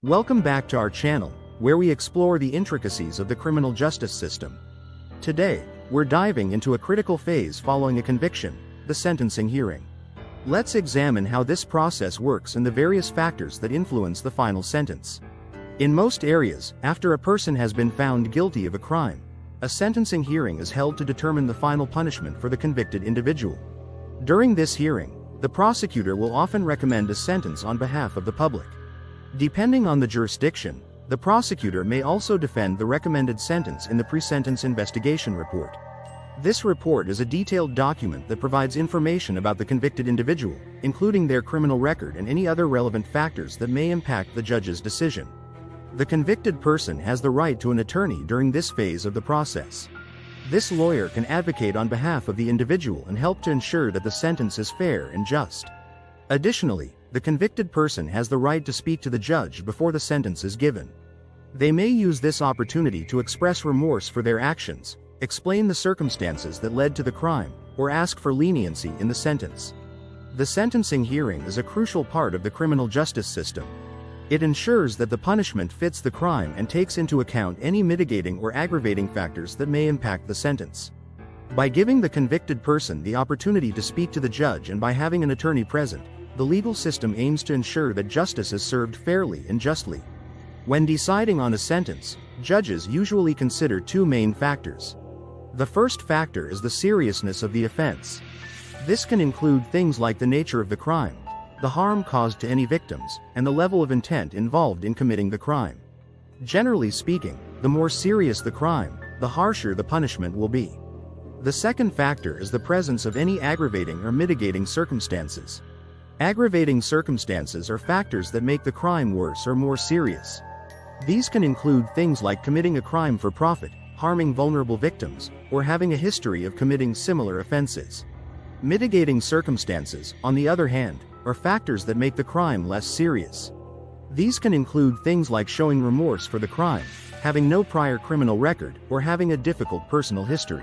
Welcome back to our channel, where we explore the intricacies of the criminal justice system. Today, we're diving into a critical phase following a conviction, the sentencing hearing. Let's examine how this process works and the various factors that influence the final sentence. In most areas, after a person has been found guilty of a crime, a sentencing hearing is held to determine the final punishment for the convicted individual. During this hearing, the prosecutor will often recommend a sentence on behalf of the public. Depending on the jurisdiction, the prosecutor may also defend the recommended sentence in the pre-sentence investigation report. This report is a detailed document that provides information about the convicted individual, including their criminal record and any other relevant factors that may impact the judge's decision. The convicted person has the right to an attorney during this phase of the process. This lawyer can advocate on behalf of the individual and help to ensure that the sentence is fair and just. Additionally, the convicted person has the right to speak to the judge before the sentence is given. They may use this opportunity to express remorse for their actions, explain the circumstances that led to the crime, or ask for leniency in the sentence. The sentencing hearing is a crucial part of the criminal justice system. It ensures that the punishment fits the crime and takes into account any mitigating or aggravating factors that may impact the sentence. By giving the convicted person the opportunity to speak to the judge and by having an attorney present, the legal system aims to ensure that justice is served fairly and justly. When deciding on a sentence, judges usually consider two main factors. The first factor is the seriousness of the offense. This can include things like the nature of the crime, the harm caused to any victims, and the level of intent involved in committing the crime. Generally speaking, the more serious the crime, the harsher the punishment will be. The second factor is the presence of any aggravating or mitigating circumstances. Aggravating circumstances are factors that make the crime worse or more serious. These can include things like committing a crime for profit, harming vulnerable victims, or having a history of committing similar offenses. Mitigating circumstances, on the other hand, are factors that make the crime less serious. These can include things like showing remorse for the crime, having no prior criminal record, or having a difficult personal history.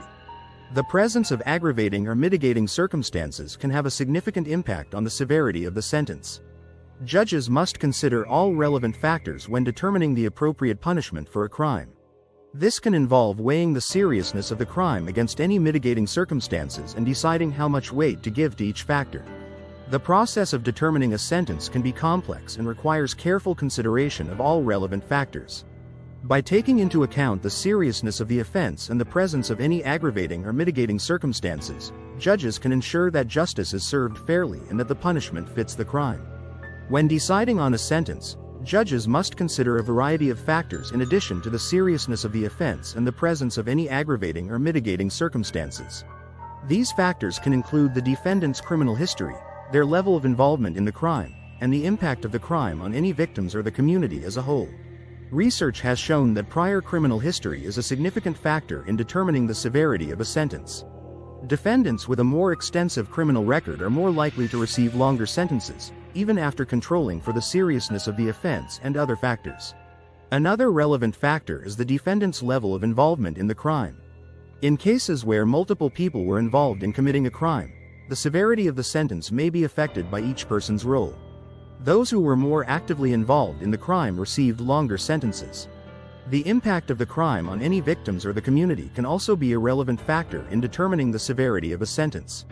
The presence of aggravating or mitigating circumstances can have a significant impact on the severity of the sentence. Judges must consider all relevant factors when determining the appropriate punishment for a crime. This can involve weighing the seriousness of the crime against any mitigating circumstances and deciding how much weight to give to each factor. The process of determining a sentence can be complex and requires careful consideration of all relevant factors. By taking into account the seriousness of the offense and the presence of any aggravating or mitigating circumstances, judges can ensure that justice is served fairly and that the punishment fits the crime. When deciding on a sentence, judges must consider a variety of factors in addition to the seriousness of the offense and the presence of any aggravating or mitigating circumstances. These factors can include the defendant's criminal history, their level of involvement in the crime, and the impact of the crime on any victims or the community as a whole. Research has shown that prior criminal history is a significant factor in determining the severity of a sentence. Defendants with a more extensive criminal record are more likely to receive longer sentences, even after controlling for the seriousness of the offense and other factors. Another relevant factor is the defendant's level of involvement in the crime. In cases where multiple people were involved in committing a crime, the severity of the sentence may be affected by each person's role. Those who were more actively involved in the crime received longer sentences. The impact of the crime on any victims or the community can also be a relevant factor in determining the severity of a sentence.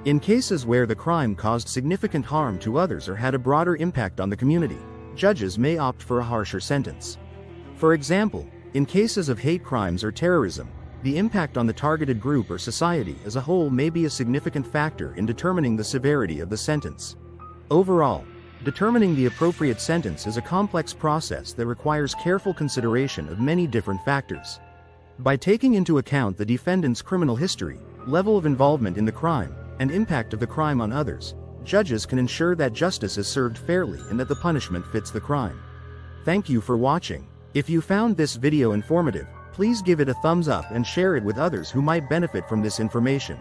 In cases where the crime caused significant harm to others or had a broader impact on the community, judges may opt for a harsher sentence. For example, in cases of hate crimes or terrorism, the impact on the targeted group or society as a whole may be a significant factor in determining the severity of the sentence. Overall, determining the appropriate sentence is a complex process that requires careful consideration of many different factors. By taking into account the defendant's criminal history, level of involvement in the crime, and impact of the crime on others, judges can ensure that justice is served fairly and that the punishment fits the crime. Thank you for watching. If you found this video informative, please give it a thumbs up and share it with others who might benefit from this information.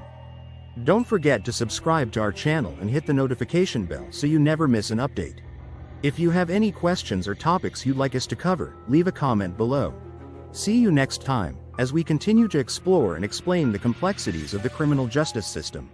Don't forget to subscribe to our channel and hit the notification bell so you never miss an update. If you have any questions or topics you'd like us to cover, leave a comment below. See you next time, as we continue to explore and explain the complexities of the criminal justice system.